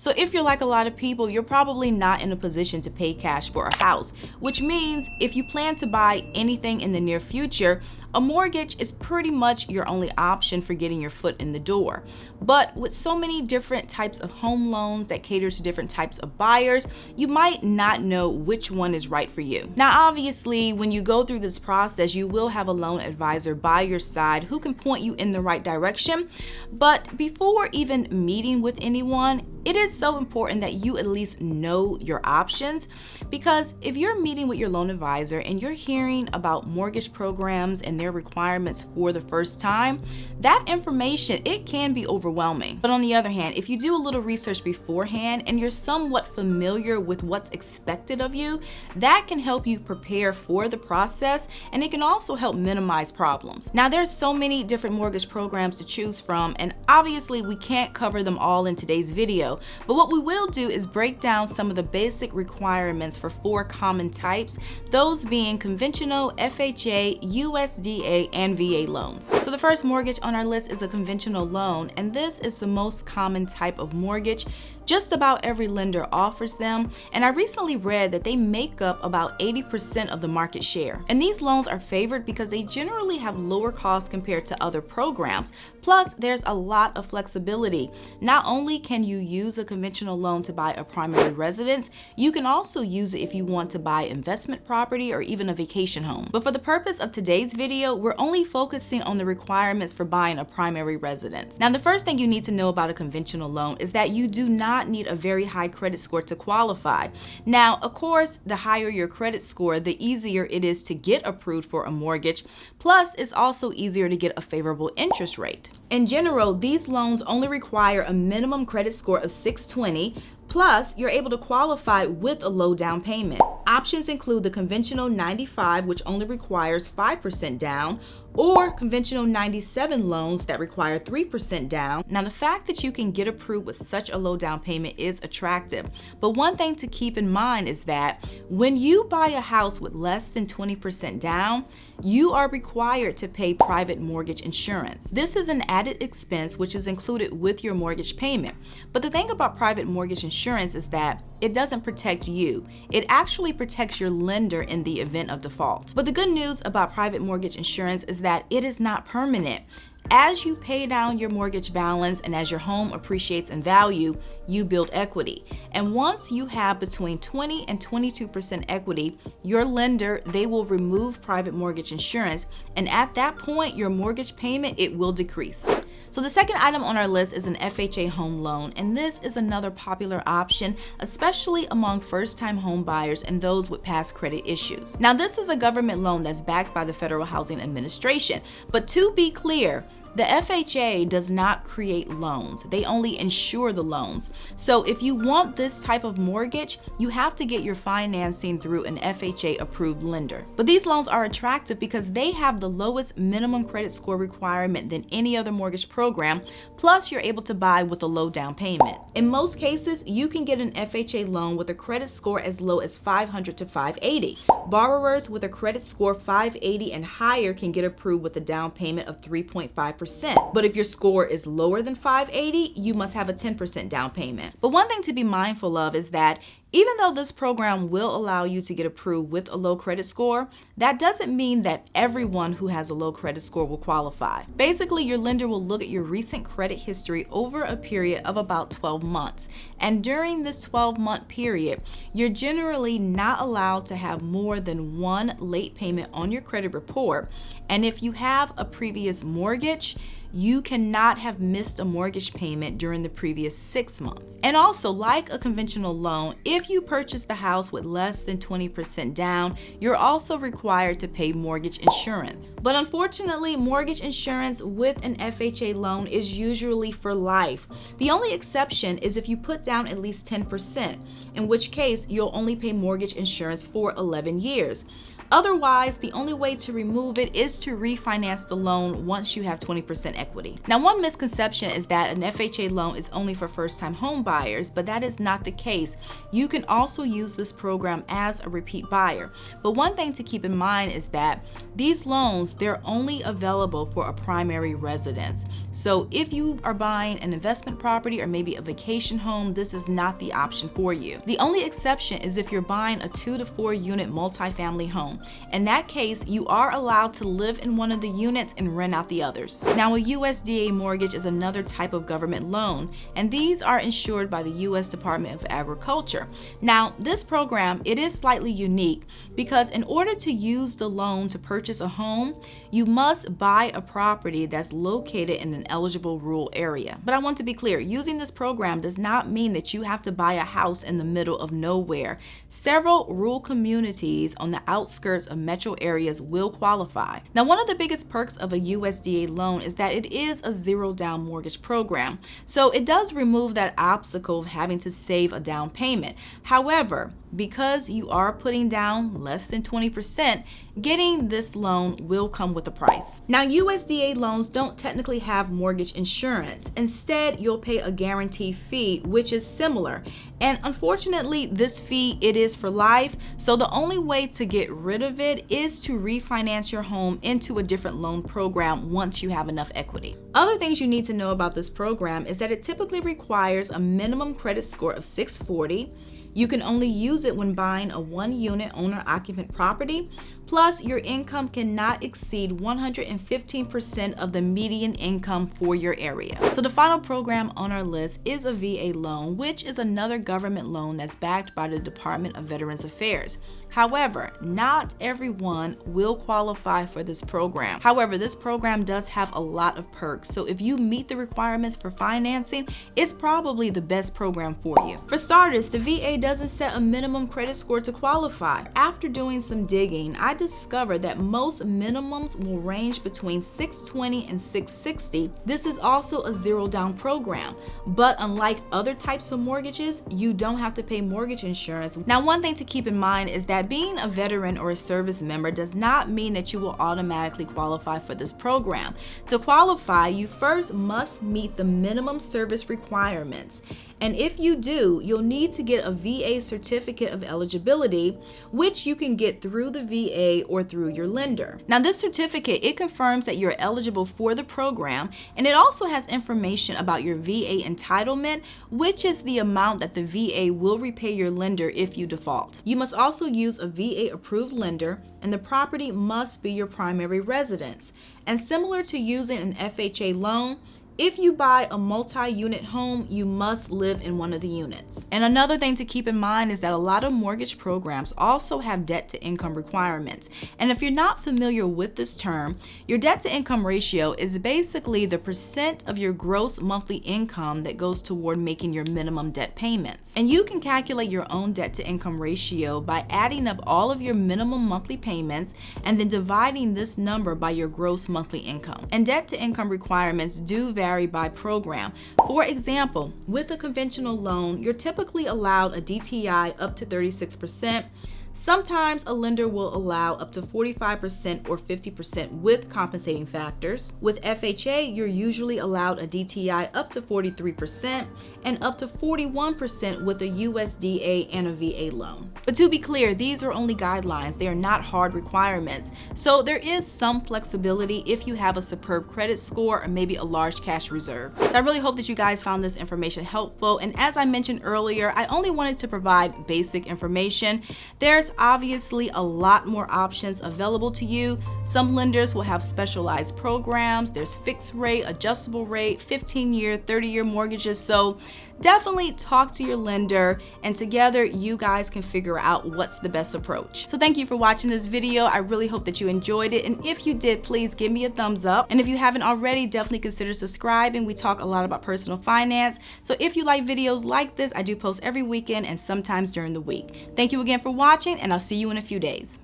So if you're like a lot of people, you're probably not in a position to pay cash for a house, which means if you plan to buy anything in the near future, a mortgage is pretty much your only option for getting your foot in the door. But with so many different types of home loans that cater to different types of buyers, you might not know which one is right for you. Now, obviously, when you go through this process, you will have a loan advisor by your side who can point you in the right direction. But before even meeting with anyone, it is so important that you at least know your options, because if you're meeting with your loan advisor and you're hearing about mortgage programs and their requirements for the first time, that information, it can be overwhelming. But on the other hand, if you do a little research beforehand and you're somewhat familiar with what's expected of you, that can help you prepare for the process, and it can also help minimize problems. Now, there's so many different mortgage programs to choose from, and obviously we can't cover them all in today's video, but what we will do is break down some of the basic requirements for 4 common types, those being conventional, FHA, USDA, and VA loans. So the first mortgage on our list is a conventional loan, and this is the most common type of mortgage. Just about every lender offers them, and I recently read that they make up about 80% of the market share. And these loans are favored because they generally have lower costs compared to other programs. Plus, there's a lot of flexibility. Not only can you use a conventional loan to buy a primary residence, you can also use it if you want to buy investment property or even a vacation home. But for the purpose of today's video, we're only focusing on the requirements for buying a primary residence. Now, the first thing you need to know about a conventional loan is that you do not need a very high credit score to qualify. Now, of course, the higher your credit score, the easier it is to get approved for a mortgage. Plus, it's also easier to get a favorable interest rate. In general, these loans only require a minimum credit score of 620. Plus, you're able to qualify with a low down payment. Options include the conventional 95, which only requires 5% down, or conventional 97 loans that require 3% down. Now, the fact that you can get approved with such a low down payment is attractive. But one thing to keep in mind is that when you buy a house with less than 20% down, you are required to pay private mortgage insurance. This is an added expense which is included with your mortgage payment. But the thing about private mortgage insurance is that it doesn't protect you. It actually protects your lender in the event of default. But the good news about private mortgage insurance is that it is not permanent. As you pay down your mortgage balance and as your home appreciates in value, you build equity. And once you have between 20 and 22% equity, your lender, they will remove private mortgage insurance. And at that point, your mortgage payment, it will decrease. So the second item on our list is an FHA home loan, and this is another popular option, especially among first-time home buyers and those with past credit issues. Now, this is a government loan that's backed by the Federal Housing Administration, but to be clear, the FHA does not create loans. They only insure the loans. So if you want this type of mortgage, you have to get your financing through an FHA approved lender. But these loans are attractive because they have the lowest minimum credit score requirement than any other mortgage program. Plus, you're able to buy with a low down payment. In most cases, you can get an FHA loan with a credit score as low as 500 to 580. Borrowers with a credit score 580 and higher can get approved with a down payment of 3.5%. But if your score is lower than 580, you must have a 10% down payment. But one thing to be mindful of is that even though this program will allow you to get approved with a low credit score, that doesn't mean that everyone who has a low credit score will qualify. Basically, your lender will look at your recent credit history over a period of about 12 months. And during this 12-month period, you're generally not allowed to have more than one late payment on your credit report. And if you have a previous mortgage, you cannot have missed a mortgage payment during the previous 6 months. And also, like a conventional loan, if you purchase the house with less than 20% down, you're also required to pay mortgage insurance. But unfortunately, mortgage insurance with an FHA loan is usually for life. The only exception is if you put down at least 10%, in which case you'll only pay mortgage insurance for 11 years. Otherwise, the only way to remove it is to refinance the loan once you have 20% equity. Now, one misconception is that an FHA loan is only for first-time home buyers, but that is not the case. You can also use this program as a repeat buyer. But one thing to keep in mind is that these loans, they're only available for a primary residence. So if you are buying an investment property or maybe a vacation home, this is not the option for you. The only exception is if you're buying a 2 to 4 unit multifamily home. In that case, you are allowed to live in one of the units and rent out the others. Now, a USDA mortgage is another type of government loan, and these are insured by the U.S. Department of Agriculture. Now, this program, it is slightly unique because in order to use the loan to purchase a home, you must buy a property that's located in an eligible rural area. But I want to be clear, using this program does not mean that you have to buy a house in the middle of nowhere. Several rural communities on the outskirts of metro areas will qualify. Now, one of the biggest perks of a USDA loan is that it is a zero-down mortgage program. So it does remove that obstacle of having to save a down payment. However, because you are putting down less than 20%, getting this loan will come with a price. Now, USDA loans don't technically have mortgage insurance. Instead, you'll pay a guarantee fee, which is similar. And unfortunately, this fee, it is for life. So the only way to get rid of it is to refinance your home into a different loan program once you have enough equity. Other things you need to know about this program is that it typically requires a minimum credit score of 640. You can only use it when buying a 1-unit owner-occupant property. Plus, your income cannot exceed 115% of the median income for your area. So the final program on our list is a VA loan, which is another government loan that's backed by the Department of Veterans Affairs. However, not everyone will qualify for this program. However, this program does have a lot of perks. So if you meet the requirements for financing, it's probably the best program for you. For starters, the VA doesn't set a minimum credit score to qualify. After doing some digging, I discovered that most minimums will range between 620 and 660. This is also a zero-down program, but unlike other types of mortgages, you don't have to pay mortgage insurance. Now, one thing to keep in mind is that being a veteran or a service member does not mean that you will automatically qualify for this program. To qualify, you first must meet the minimum service requirements. And if you do, you'll need to get a VA certificate of eligibility, which you can get through the VA or through your lender. Now, this certificate, it confirms that you're eligible for the program, and it also has information about your VA entitlement, which is the amount that the VA will repay your lender if you default. You must also use a VA approved lender, and the property must be your primary residence. And similar to using an FHA loan, if you buy a multi-unit home, you must live in one of the units. And another thing to keep in mind is that a lot of mortgage programs also have debt-to-income requirements. And if you're not familiar with this term, your debt-to-income ratio is basically the percent of your gross monthly income that goes toward making your minimum debt payments. And you can calculate your own debt-to-income ratio by adding up all of your minimum monthly payments and then dividing this number by your gross monthly income. And debt-to-income requirements do vary by program. For example, with a conventional loan, you're typically allowed a DTI up to 36%. Sometimes a lender will allow up to 45% or 50% with compensating factors. With FHA, you're usually allowed a DTI up to 43% and up to 41% with a USDA and a VA loan. But to be clear, these are only guidelines. They are not hard requirements. So there is some flexibility if you have a superb credit score or maybe a large cash reserve. So I really hope that you guys found this information helpful. And as I mentioned earlier, I only wanted to provide basic information. There's obviously a lot more options available to you. Some lenders will have specialized programs. There's fixed rate, adjustable rate, 15-year, 30-year mortgages. So definitely talk to your lender, and together you guys can figure out what's the best approach. So thank you for watching this video. I really hope that you enjoyed it. And if you did, please give me a thumbs up. And if you haven't already, definitely consider subscribing. We talk a lot about personal finance. So if you like videos like this, I do post every weekend and sometimes during the week. Thank you again for watching, and I'll see you in a few days.